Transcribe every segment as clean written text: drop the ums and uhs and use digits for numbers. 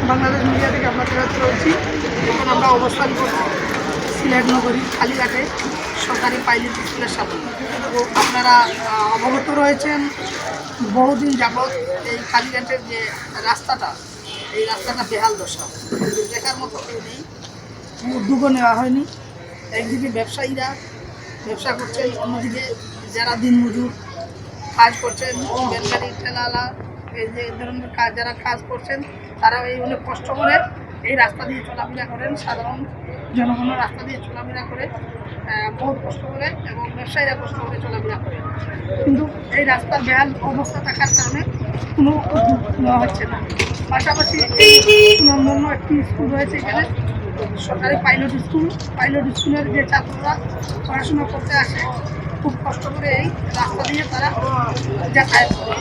Bangladesh media থেকে আপনাদের কাছে রয়েছি। এখন আমরা অবস্থান করছি সিলেট নগরী কালীঘাটে সরকারি পাইলট স্কুলের সামনে। তো আপনারা অবগত রয়েছেন বহুদিন যাবৎ এই কালীঘাটের যে রাস্তাটা, এই রাস্তাটা বেহাল দশা, দেখার মতো কেউ নেই, উদ্যোগও নেওয়া হয়নি। একদিকে ব্যবসায়ীরা ব্যবসা করছেন, অন্যদিকে যারা দিনমজুর কাজ করছেন, বেলগাড়ি ঠেলাওয়ালা, এই যে ধরনের কাজ যারা কাজ করছেন, তারা এই অনেক কষ্ট করে এই রাস্তা দিয়ে চলাফেরা করেন। সাধারণ জনগণের রাস্তা দিয়ে চলাফেরা করে বহুত কষ্ট করে, এবং ব্যবসায়ীরা কষ্ট করে চলাফেরা করেন। কিন্তু এই রাস্তার বেহাল অবস্থা থাকার কারণে কোনো উদ্যোগ নেওয়া হচ্ছে না। পাশাপাশি সুনামধন্য একটি স্কুল রয়েছে এখানে, সরকারি পাইলট স্কুল। পাইলট স্কুলের যে ছাত্ররা পড়াশোনা করতে আসে, খুব কষ্ট করে এই রাস্তা দিয়ে তারা যাতায়াত করে।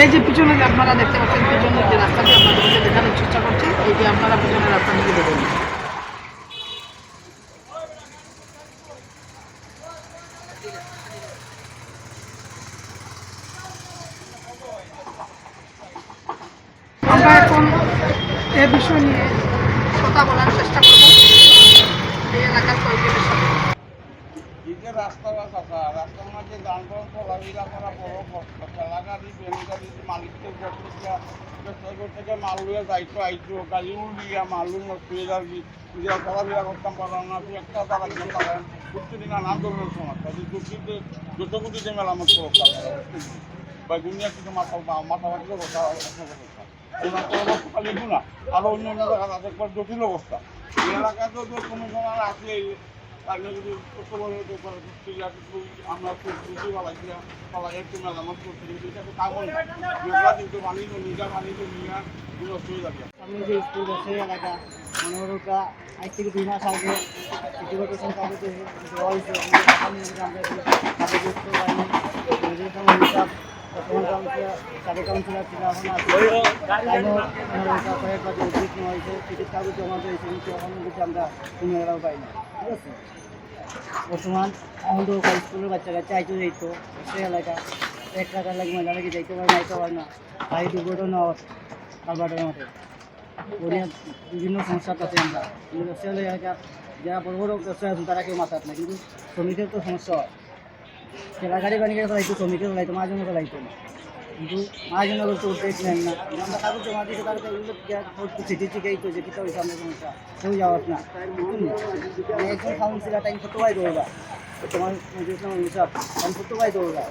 এই যে পিছনে যে আপনারা দেখতে পাচ্ছেন, পিছনের যে রাস্তাটি আপনাদেরকে দেখানোর চেষ্টা করছি, এই যে আপনারা পিছনের রাস্তাটিকে দেখুন। আমরা এখন এ বিষয় নিয়ে কথা বলার চেষ্টা করব এই এলাকার কয়েকজনের সাথে। রাস্তার মাঝে যানবাহন চলাফেরা করা বড় কষ্ট। ঠেলাগাড়ি বেলগাড়ি মালিকদের থেকে মাল লইয়া যাইতো আইতো, গাড়ি উড়িয়া মালু নষ্ট হয়ে যাবি, চলাফেরা করতাম পারলাম না। একটা তারা পারেন প্রত্যেকদিন নানান ধরনের সমস্যা, যত কোটিতে মেলামত করতাম বা দুনিয়া কিছু মাথা বাটিতে কথা খালি না, আরো অন্য অন্য জায়গা আছে একবার জটিল অবস্থা। এই এলাকায় তো কোনো সময় আছে, তাহলে যদি আমরা বুঝতে পালাই একটু মেলামত করতে, কিন্তু এটা তো কাগজ কিন্তু বানিয়ে নিজা বানিয়ে নিয়ে নষ্ট হয়ে যাবে। সামনে যে স্কুল আছে এলাকা মনোহরকা আজ থেকে 2 মাস আগে এডুকেশন কাগজে দেওয়া হয়েছে। সাবেক কাউন্সিলর ছিল, এখন আছে কয়েকবার উদ্যোগ নেওয়া হয়েছে, টিকিট কাগজ জমা দিয়েছে, কিন্তু এখনও কিন্তু আমরা কোনো এলাকাও পাই না। ঠিক আছে, বর্তমান এখন তো স্কুলের বাচ্চা কাচ্চা আইতে যাইতো সে এলাকা 1 টাকা লাগে মহিলা লাগে যাইতে পারে না, আইতে পারে না, গাড়ি দুর্ঘটনা কালবাটের মতো ওরিয়া বিভিন্ন সমস্যার কাছে আমরা। কিন্তু ব্যবসায়ী এলাকা যারা বড় বড় ব্যবসায়ী আছেন তারা কেউ মাথাত না, কিন্তু শ্রমিকের তো সমস্যা হয়। ঠেলা গাড়ি বানিয়ে চালাইতো, শ্রমিকের চালাইতো, মাঝে চালাইতো না, কিন্তু মাঝে তো উদ্যোগ নেন না। আমরা কাগজ জমা দিয়েছে, তারা চিঠি চিকাইতো যে কিতা হয়েছে আমাদের সমস্যা, কেউ যাওয়ার না। একজন কাউন্সিলার টাইম কত ভাই দৌড়া, তোমার হিসাব টাইম কত ভাই দৌড়া।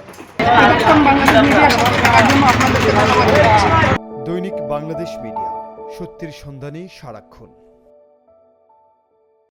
দৈনিক বাংলাদেশ মিডিয়া, সত্যের সন্ধানে সারাক্ষণ।